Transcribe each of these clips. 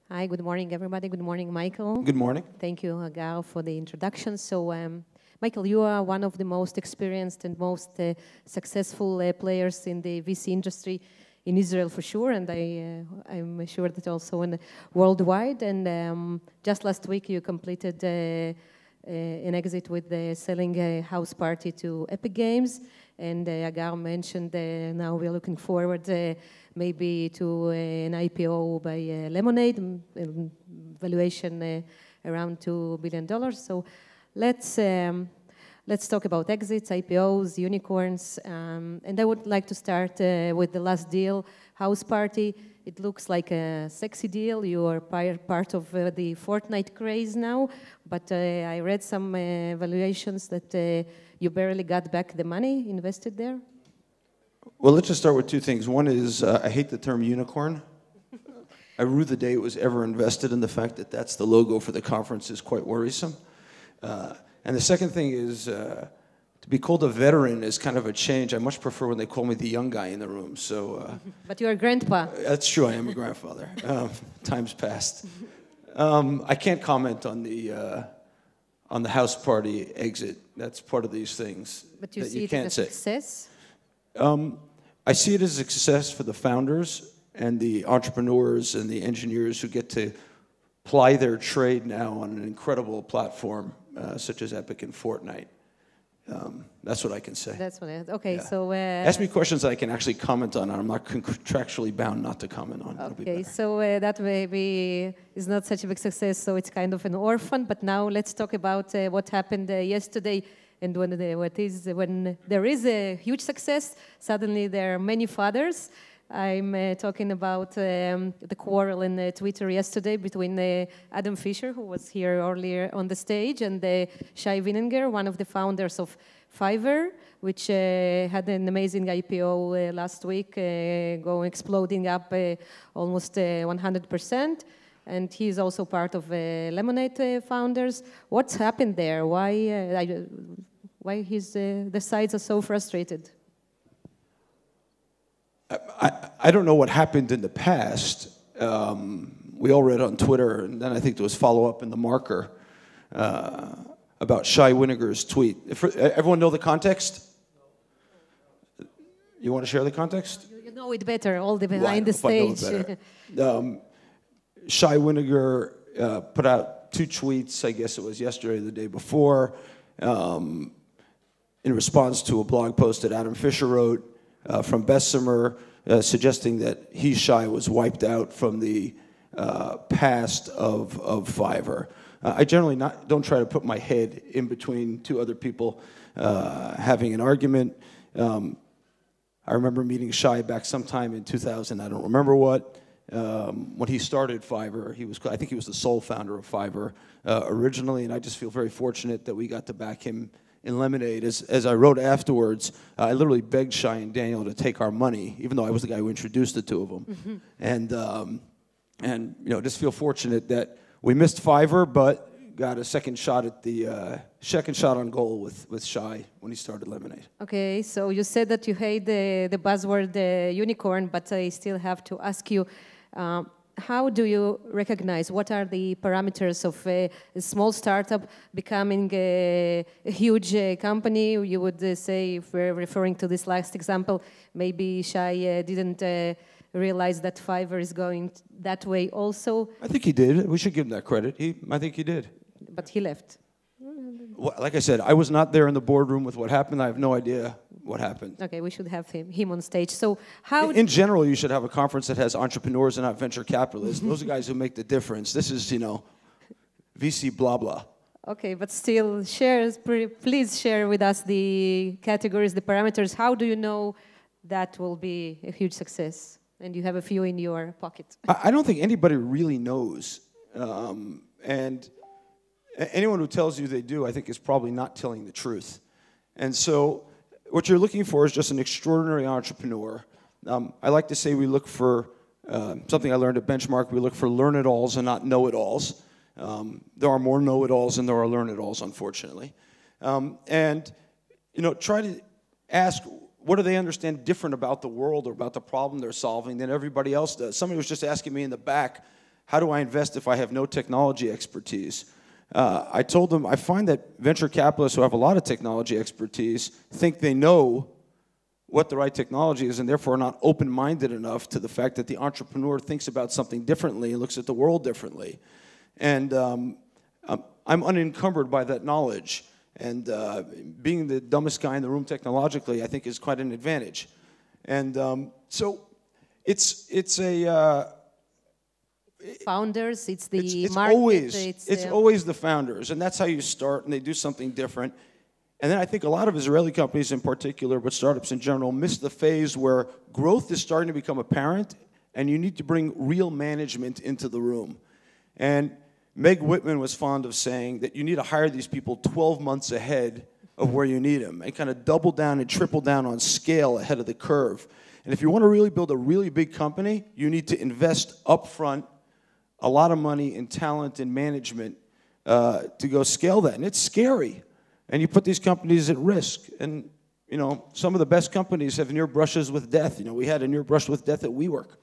Hi, good morning, everybody. Good morning, Michael. Good morning. Thank you, Agar, for the introduction. So, Michael, you are one of the most experienced and most successful players in the VC industry in Israel for sure, and I'm sure that also in worldwide. And just last week, you completed an exit with selling a house party to Epic Games. And Agar mentioned now we're looking forward maybe to an IPO by Lemonade, valuation around $2 billion. So let's talk about exits, IPOs, unicorns. And I would like to start with the last deal, house party. It looks like a sexy deal. You are part of the Fortnite craze now, but I read some valuations that you barely got back the money invested there. Well, let's just start with two things. One is I hate the term unicorn. I rue the day it was ever invested, and the fact that that's the logo for the conference is quite worrisome. And the second thing is to be called a veteran is kind of a change. I much prefer when they call me the young guy in the room. So, but you're a grandpa. That's true. I am a grandfather. Time's passed. I can't comment on the house party exit. That's part of these things. But you that see you it can't as say. a success? I see it as a success for the founders and the entrepreneurs and the engineers who get to ply their trade now on an incredible platform such as Epic and Fortnite. That's what I can say. That's what it is. Okay, Yeah. so... Ask me questions that I can actually comment on. I'm not contractually bound not to comment on. Okay, so that maybe is not such a big success, so it's kind of an orphan. But now let's talk about what happened yesterday. And when there is a huge success, suddenly there are many fathers. I'm talking about the quarrel in Twitter yesterday between Adam Fisher, who was here earlier on the stage, and Shai Wininger, one of the founders of Fiverr, which had an amazing IPO last week, exploding up almost 100%. And he's also part of Lemonade founders. What's happened there? Why the sides are so frustrated? I don't know what happened in the past. We all read on Twitter, and then I think there was follow-up in The Marker about Shai Wininger's tweet. Everyone know the context? You want to share the context? You know it better, all the behind the stage. Shai Wininger put out two tweets, I guess it was yesterday or the day before, in response to a blog post that Adam Fisher wrote from Bessemer, suggesting that Shai was wiped out from the past of Fiverr. I generally don't try to put my head in between two other people having an argument. I remember meeting Shai back sometime in 2000, I don't remember what. When he started Fiverr, I think he was the sole founder of Fiverr originally, and I just feel very fortunate that we got to back him in Lemonade. As I wrote afterwards, I literally begged Shai and Daniel to take our money, even though I was the guy who introduced the two of them. Mm-hmm. And just feel fortunate that we missed Fiverr, but got a second shot on goal with Shai when he started Lemonade. Okay, so you said that you hate the buzzword unicorn, but I still have to ask you, how do you recognize, what are the parameters of a small startup becoming a huge company? You would say, if we're referring to this last example, maybe Shai didn't realize that Fiverr is going that way also? I think he did. We should give him that credit. I think he did. But he left. Well, like I said, I was not there in the boardroom with what happened. I have no idea what happened. Okay, we should have him on stage. So how... In general, you should have a conference that has entrepreneurs and not venture capitalists. Those are guys who make the difference. This is, VC blah, blah. Okay, but still, please share with us the categories, the parameters. How do you know that will be a huge success? And you have a few in your pocket. I don't think anybody really knows. And anyone who tells you they do, I think, is probably not telling the truth. And so what you're looking for is just an extraordinary entrepreneur. I like to say we look for something I learned at Benchmark. We look for learn-it-alls and not know-it-alls. There are more know-it-alls than there are learn-it-alls, unfortunately. And try to ask what do they understand different about the world or about the problem they're solving than everybody else does? Somebody was just asking me in the back, how do I invest if I have no technology expertise? I told them, I find that venture capitalists who have a lot of technology expertise think they know what the right technology is and therefore are not open-minded enough to the fact that the entrepreneur thinks about something differently and looks at the world differently. And I'm unencumbered by that knowledge. And being the dumbest guy in the room technologically, I think, is quite an advantage. And so it's a... founders, it's the it's market. It's always the founders, and that's how you start, and they do something different. And then I think a lot of Israeli companies in particular, but startups in general, miss the phase where growth is starting to become apparent, and you need to bring real management into the room. And Meg Whitman was fond of saying that you need to hire these people 12 months ahead of where you need them, and kind of double down and triple down on scale ahead of the curve. And if you want to really build a really big company, you need to invest upfront a lot of money in talent and management to go scale that. And it's scary. And you put these companies at risk. And, you know, some of the best companies have near brushes with death. You know, we had a near brush with death at WeWork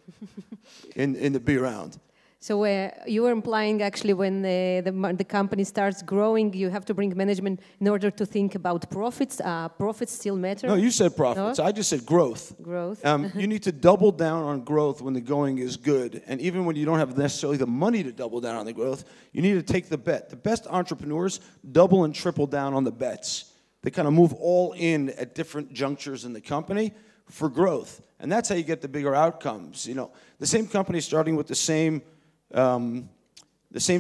in the B round. So you were implying actually when the company starts growing, you have to bring management in order to think about profits. Profits still matter? No, you said profits. No? I just said growth. Growth. You need to double down on growth when the going is good. And even when you don't have necessarily the money to double down on the growth, you need to take the bet. The best entrepreneurs double and triple down on the bets. They kind of move all in at different junctures in the company for growth. And that's how you get the bigger outcomes. You know, the same company starting with the same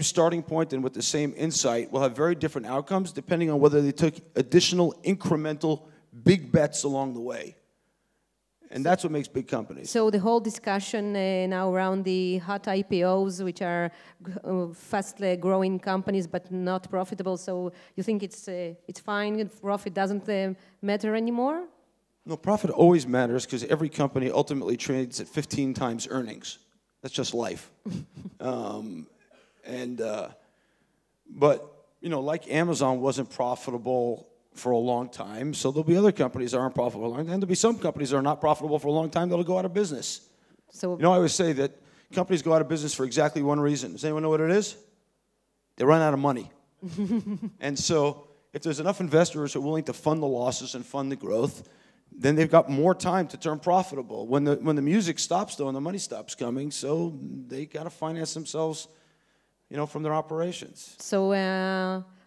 starting point and with the same insight will have very different outcomes depending on whether they took additional incremental big bets along the way. And that's what makes big companies. So the whole discussion now around the hot IPOs, which are fastly growing companies but not profitable, so you think it's fine if profit doesn't matter anymore? No, profit always matters because every company ultimately trades at 15 times earnings. That's just life. But, you know, like Amazon wasn't profitable for a long time, so there'll be other companies that aren't profitable for a long time, and there'll be some companies that are not profitable for a long time that'll go out of business. So, you know, I always say that companies go out of business for exactly one reason. Does anyone know what it is? They run out of money. And so if there's enough investors who are willing to fund the losses and fund the growth, then they've got more time to turn profitable. When the music stops, though, and the money stops coming, so they got to finance themselves, you know, from their operations. So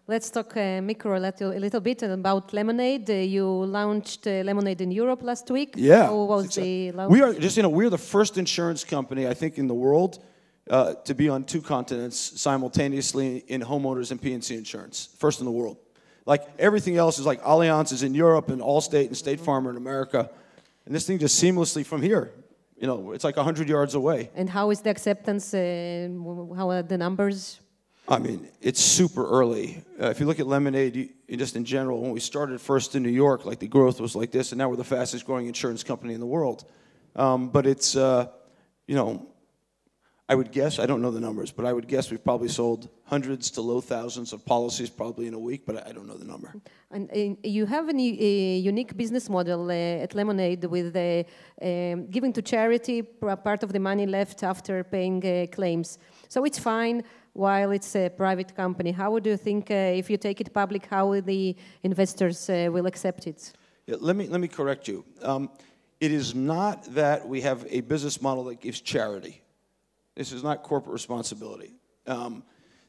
let's talk micro a little bit about Lemonade. You launched Lemonade in Europe last week. Yeah. How was the launch? We are just, you know, we're the first insurance company, I think, in the world to be on 2 continents simultaneously in homeowners and P&C insurance. First in the world. Like everything else is like Allianz is in Europe and Allstate and State Farm in America. And this thing just seamlessly from here. You know, it's like 100 yards away. And how is the acceptance? How are the numbers? I mean, it's super early. If you look at Lemonade, just in general, when we started first in New York, like the growth was like this, and now we're the fastest growing insurance company in the world. But it's, you know, I would guess, I don't know the numbers, but I would guess we've probably sold hundreds to low thousands of policies probably in a week, but I don't know the number. And you have a unique business model at Lemonade with giving to charity part of the money left after paying claims. So it's fine while it's a private company. How would you think if you take it public, how the investors will accept it? Yeah, let me correct you. It is not that we have a business model that gives charity. This is not corporate responsibility.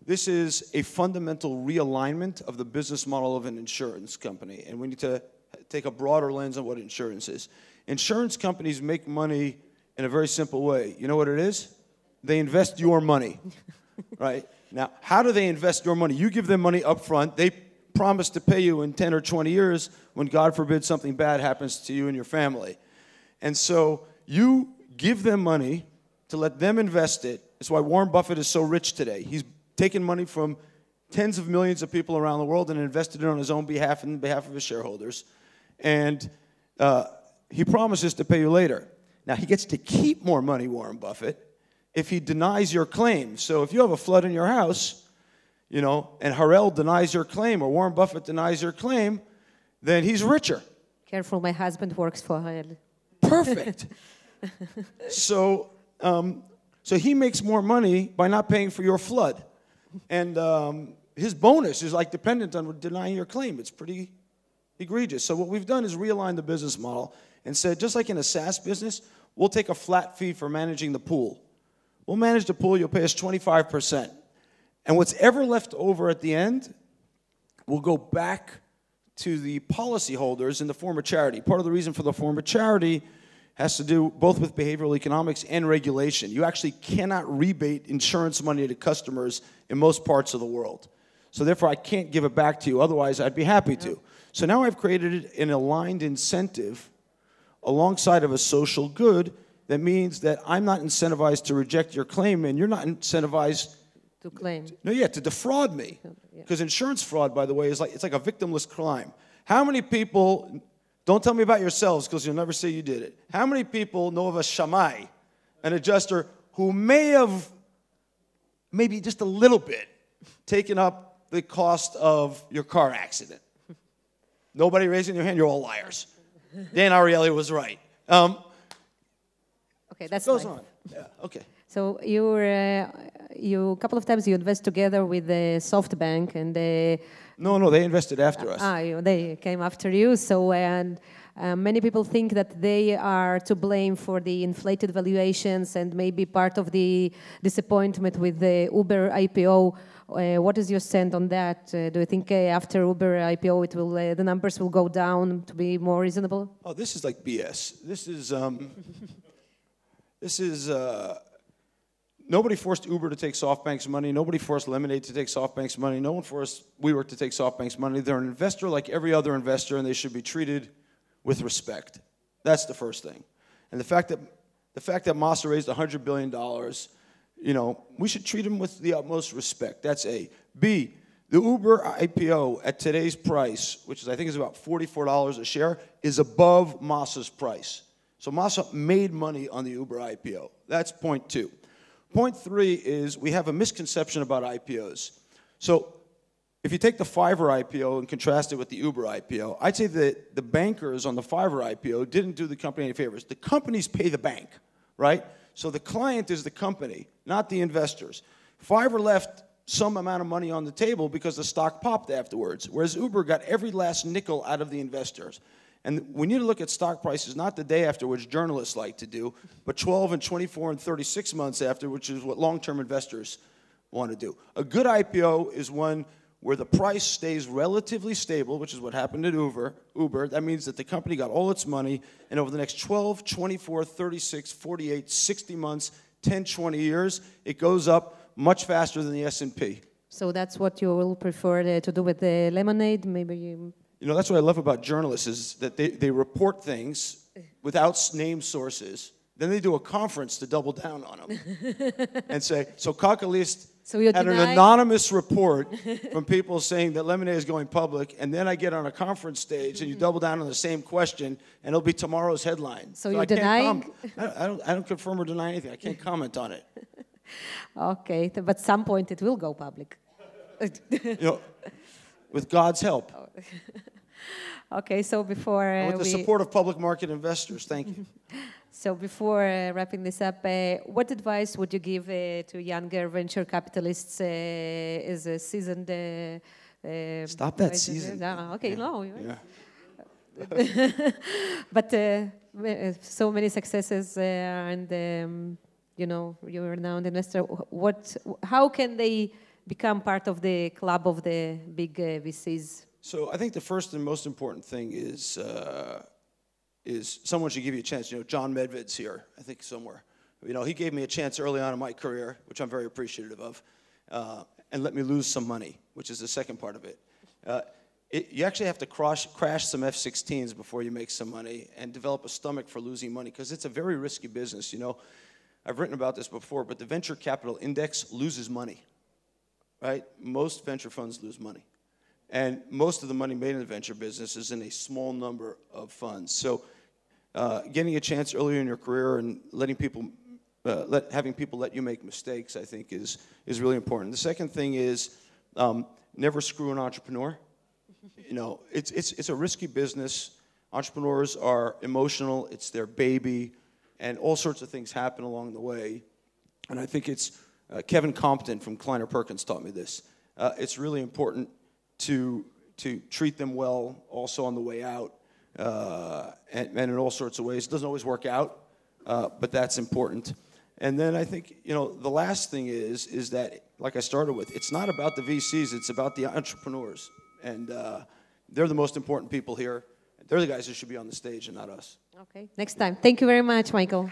This is a fundamental realignment of the business model of an insurance company, and we need to take a broader lens on what insurance is. Insurance companies make money in a very simple way. You know what it is? They invest your money, right? Now, how do they invest your money? You give them money up front. They promise to pay you in 10 or 20 years when, God forbid, something bad happens to you and your family. And so you give them money to let them invest it. That's why Warren Buffett is so rich today. He's taken money from tens of millions of people around the world and invested it on his own behalf and on behalf of his shareholders. And he promises to pay you later. Now, he gets to keep more money, Warren Buffett, if he denies your claim. So if you have a flood in your house, you know, and Harel denies your claim or Warren Buffett denies your claim, then he's richer. Careful, my husband works for her. Perfect. So he makes more money by not paying for your flood. And his bonus is like dependent on denying your claim. It's pretty egregious. So what we've done is realign the business model and said, just like in a SaaS business, we'll take a flat fee for managing the pool. We'll manage the pool, you'll pay us 25%. And what's ever left over at the end will go back to the policyholders in the form of charity. Part of the reason for the form of charity has to do both with behavioral economics and regulation. You actually cannot rebate insurance money to customers in most parts of the world. So therefore, I can't give it back to you. Otherwise, I'd be happy to. So now I've created an aligned incentive alongside of a social good that means that I'm not incentivized to reject your claim, and you're not incentivized to claim. to defraud me. Because insurance fraud, by the way, it's like a victimless crime. How many people, don't tell me about yourselves because you'll never say you did it. How many people know of a shamai, an adjuster, who may have, maybe just a little bit, taken up the cost of your car accident? Nobody raising your hand, you're all liars. Dan Ariely was right. Okay, that's goes on. Yeah, okay. So you a couple of times you invest together with SoftBank and No, they invested after us. They came after you. So many people think that they are to blame for the inflated valuations and maybe part of the disappointment with the Uber IPO. What is your stand on that? Do you think after Uber IPO, it will the numbers will go down to be more reasonable? Oh, this is like BS. This is. Nobody forced Uber to take SoftBank's money. Nobody forced Lemonade to take SoftBank's money. No one forced WeWork to take SoftBank's money. They're an investor like every other investor, and they should be treated with respect. That's the first thing. And the fact that Masa raised $100 billion, we should treat him with the utmost respect. That's A. B, the Uber IPO at today's price, which is I think is about $44 a share, is above Masa's price. So Masa made money on the Uber IPO. That's point 2. Point 3 is we have a misconception about IPOs. So if you take the Fiverr IPO and contrast it with the Uber IPO, I'd say that the bankers on the Fiverr IPO didn't do the company any favors. The companies pay the bank, right? So the client is the company, not the investors. Fiverr left some amount of money on the table because the stock popped afterwards, whereas Uber got every last nickel out of the investors. And we need to look at stock prices not the day after, which journalists like to do, but 12 and 24 and 36 months after, which is what long-term investors want to do. A good IPO is one where the price stays relatively stable, which is what happened at Uber. That means that the company got all its money, and over the next 12, 24, 36, 48, 60 months, 10, 20 years, it goes up much faster than the S&P. So that's what you will prefer to do with the Lemonade? Maybe you... That's what I love about journalists is that they report things without named sources. Then they do a conference to double down on them and say, so Kylkaliist had an anonymous report from people saying that Lemonade is going public, and then I get on a conference stage and you double down on the same question, and it'll be tomorrow's headline. So you're denying? I don't confirm or deny anything. I can't comment on it. Okay, but at some point it will go public. With God's help. Okay, so before with the support of public market investors, thank you. So before wrapping this up, what advice would you give to younger venture capitalists as a seasoned? Stop that season. No, okay, yeah. no. Yeah. But so many successes, and you're a renowned investor. How can they become part of the club of the big VCs? So I think the first and most important thing is someone should give you a chance. John Medved's here, I think somewhere. He gave me a chance early on in my career, which I'm very appreciative of, and let me lose some money, which is the second part of it. You actually have to crash some F-16s before you make some money and develop a stomach for losing money, because it's a very risky business. I've written about this before, but the venture capital index loses money, right? Most venture funds lose money. And most of the money made in the venture business is in a small number of funds. So getting a chance earlier in your career and having people let you make mistakes, I think, is really important. The second thing is never screw an entrepreneur. It's a risky business. Entrepreneurs are emotional. It's their baby. And all sorts of things happen along the way. And I think it's Kevin Compton from Kleiner Perkins taught me this. It's really important to treat them well also on the way out and in all sorts of ways. It doesn't always work out, but that's important. And then I think, the last thing is that, like I started with, it's not about the VCs, it's about the entrepreneurs. And they're the most important people here. They're the guys who should be on the stage and not us. Okay, next time. Thank you very much, Michael.